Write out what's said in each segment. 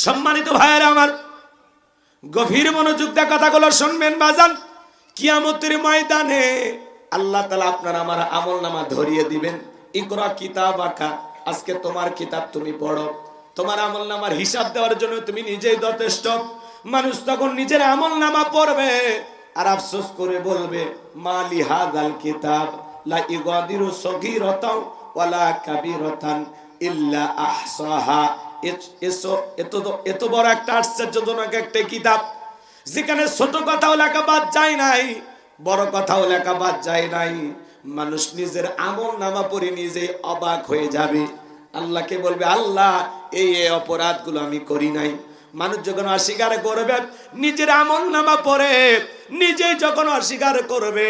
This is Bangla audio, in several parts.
সম্মানিত ভাইয়েরা আমার, গভীর মনোযোগ দিয়ে কথাগুলো শুনবেন বাজান। কিয়ামতের ময়দানে আল্লাহ তাআলা আপনার আমার আমলনামা ধরিয়ে দিবেন। ইকরা কিতাবাকা, আজকে তোমার কিতাব তুমি পড়ো। তোমার আমলনামার হিসাব দেওয়ার জন্য তুমি নিজেই যথেষ্ট। মানুষ তখন নিজের আমলনামা পড়বে আর আফসোস করে বলবে, মালি হাযাল কিতাব লা ইগাদিরু সগীরাতাও ওয়ালা কাবীরাতান ইল্লা আহসাহা। এত বড় একটা আশ্চর্যজনক একটা কিতাব, যেখানে ছোট কথাও লেখা বাদ যায় নাই, বড় কথাও লেখা বাদ যায় নাই। মানুষ নিজের আমলনামা পড়ে নিজে অবাক হয়ে যাবে। আল্লাহকে বলবে, আল্লাহ এই অপরাধগুলো আমি করি নাই। মানুষ যখন অস্বীকার করবে, নিজের আমলনামা পড়ে নিজেই যখন অস্বীকার করবে,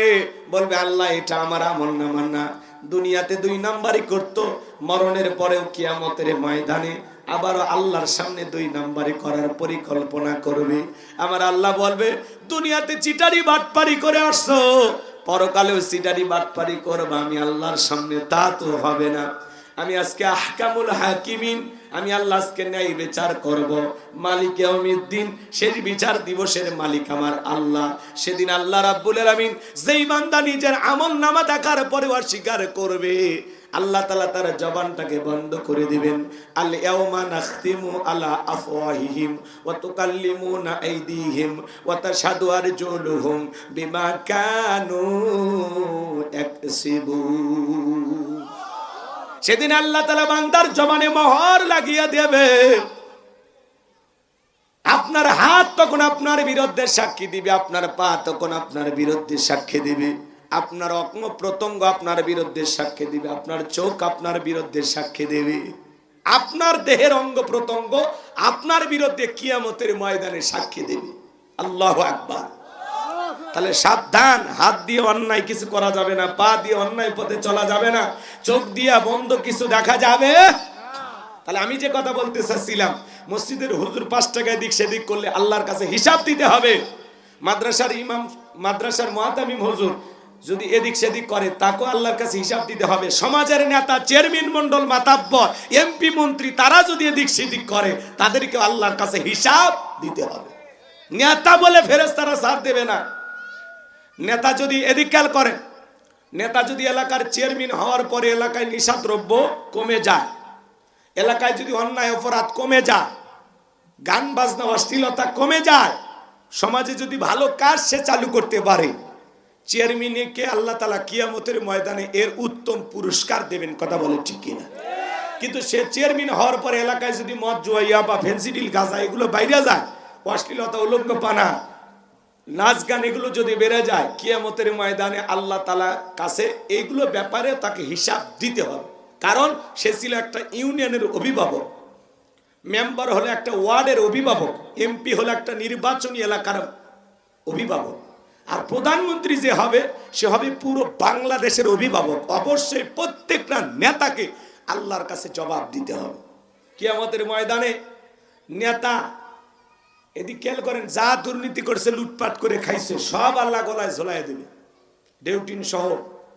বলবে আল্লাহ এটা আমার আমলনামা না। দুনিয়াতে 2 নাম্বারই করতো, মরণের পরেও কিয়ামতের ময়দানে আবারও আল্লাহর সামনে 2 নাম্বারই করার পরিকল্পনা করবে। আমার আল্লাহ বলবে, দুনিয়াতে চিটারি বাটপারি করে আসছো, পরকালেও চিটারি বাটপারি করবা আমি আল্লাহর সামনে, তা তো হবে না। আমি আজকে আহকামুল হাকিমিন, আমি আল্লাহ আজকে ন্যায় বিচার করব। মালিক ইয়াউমিদ্দিন, সেই বিচার দিবসের মালিক আমার আল্লাহ। সেদিন আল্লাহ রাব্বুল আলামিন যেই বান্দা নিজের আমলনামা দেখার পরে অস্বীকার করবে, আল্লাহ তাআলা তার জবানটাকে বন্ধ করে দিবেন। আল ইয়াউমা নাখতিমু আলা আফওয়াহিহিম ওয়া তুকাল্লিমুনা আইদিহিম ওয়া তাশহাদু আরজুলুহুম বিমা কানু ইয়াকসিবুন। সেদিন আল্লাহ তাআলা বান্দার জবানে মোহর লাগিয়ে দেবে। আপনার হাত তখন আপনার বিরুদ্ধে সাক্ষী দিবে, আপনার পা তখন আপনার বিরুদ্ধে সাক্ষী দিবে, আপনার অঙ্গ প্রত্যঙ্গ আপনার বিরুদ্ধে সাক্ষী দিবে, আপনার চোখ আপনার বিরুদ্ধে সাক্ষী দেবে, আপনার দেহের অঙ্গ প্রত্যঙ্গ আপনার বিরুদ্ধে কিয়ামতের ময়দানে সাক্ষী দেবে। আল্লাহু আকবার। তাহলে সাবধান, হাত দিয়ে অন্যায় কিছু করা যাবে না, পা দিয়ে অন্যায় পথে চলা যাবে না, চোখ দিয়ে বন্ধ কিছু দেখা যাবে। তাহলে আমি যে কথা বলতে চাচ্ছিলাম, মসজিদের হুজুর 5 টাকা এদিক সেদিক করলে আল্লাহর কাছে হিসাব দিতে হবে। মাদ্রাসার ইমাম, মাদ্রাসার মুআতামিম হুজুর যদি এদিক সেদিক করে, তাকেও আল্লাহর কাছে হিসাব দিতে হবে। সমাজের নেতা, চেয়ারম্যান মন্ডল, মাতাব্বর, এমপি, মন্ত্রী, তারা যদি এদিক সেদিক করে, তাদেরকে আল্লাহর কাছে হিসাব দিতে হবে। নেতা বলে ফেরেশতারা ছাড় দেবে না। নেতা যদি এদিক খেয়াল করেন, নেতা যদি এলাকার চেয়ারম্যান হওয়ার পরে এলাকায় নিশাদ্রব্য কমে যায়, এলাকায় যদি অন্যায় অপরাধ কমে যায়, গান বাজনা অশ্লীলতা কমে যায়, সমাজে যদি ভালো কাজ সে চালু করতে পারে, চেয়ারম্যানকে আল্লাহ তাআলা কিয়ামতের ময়দানে এর উত্তম পুরস্কার দেবেন। কথা বলে ঠিক কিনা? কিন্তু সে চেয়ারম্যান হওয়ার পরে এলাকায় যদি মদ, জুয়া বা ফেন্সিডিল, গাঁজা এগুলো বাইরে যায়, অশ্লীলতা, উলঙ্গপানা, নাচ গান এগুলো যদি বেড়ে যায়, কিয়ামতের ময়দানে আল্লাহ তাআলা কাছে এইগুলো ব্যাপারে তাকে হিসাব দিতে হবে। কারণ সে ছিল একটা ইউনিয়নের অভিভাবক, মেম্বার হলো একটা ওয়ার্ডের অভিভাবক, এমপি হলো একটা নির্বাচনী এলাকার অভিভাবক, আর প্রধানমন্ত্রী যে হবে সে হবে পুরো বাংলাদেশের অভিভাবক। অবশ্যই প্রত্যেকটা নেতাকে আল্লাহর কাছে জবাব দিতে হবে কিয়ামতের ময়দানে। নেতা এদিকে খেয়াল করেন, যা দুর্নীতি করছে, লুটপাট করে খাইছে, সব আল্লাহ গলায় ঝোলায় দেবে, ডেউটিন সহ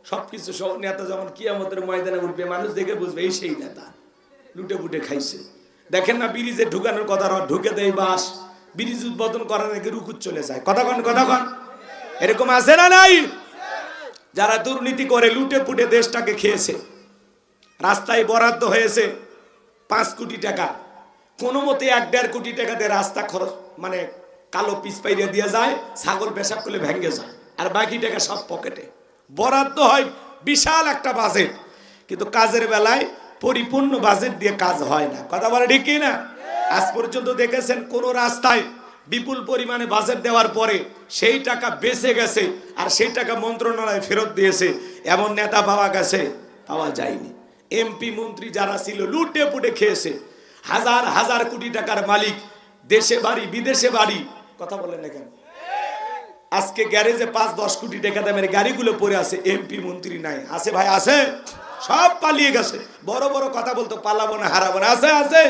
সবকিছু সহ। নেতা যখন কিয়ামতের ময়দানে উঠবে, মানুষ দেখে বুঝবে এই সেই নেতা, লুটে পুটে খাইছে। দেখেন না, ব্রিজে ঢুকানোর কথা, ঢুকে দেয় বাস, ব্রিজ উদ্বোধন করার আগে রুকুত চলে যায়। কতক্ষণ এরকম আছে না নাই? যারা দুর্নীতি করে লুটে পুটে দেশটাকে খেয়েছে, রাস্তায় বরাদ্দ হয়েছে 5 কোটি টাকা, কোনো মতে 1-1.5 কোটি টাকা দিয়ে রাস্তা খরচ, মানে কালো পিচ পাইরে দিয়ে যায়, ছাগল পেশাব করলে ভেঙে যায়, আর বাকি টাকা সব পকেটে। বরাদ্দ হয় বিশাল একটা বাজেট, কিন্তু কাজের বেলায় পরিপূর্ণ বাজেট দিয়ে কাজ হয় না। কথা বলে ঠিক না? আজ পর্যন্ত দেখেছেন কোন রাস্তায় বিপুল পরিমাণে বাজেট দেওয়ার পরে সেই টাকা বেঁচে গেছে আর সেই টাকা মন্ত্রণালয় ফেরত দিয়েছে এমন নেতা পাওয়া গেছে? পাওয়া যায়নি। এমপি মন্ত্রী যারা ছিল লুটে পুটে খেয়েছে, হাজার হাজার কোটি টাকার মালিক, দেশে বাড়ি বিদেশে বাড়ি। কথা বলেন না কেন? আজকে গ্যারেজে 5-10 কোটি টাকা দামের গাড়িগুলো পড়ে আছে, এমপি মন্ত্রী নাই। আছে ভাই? আছে? সব পালিয়ে গেছে। বড় বড় কথা বলতো, পালাবো না, হারাবো না। আছে?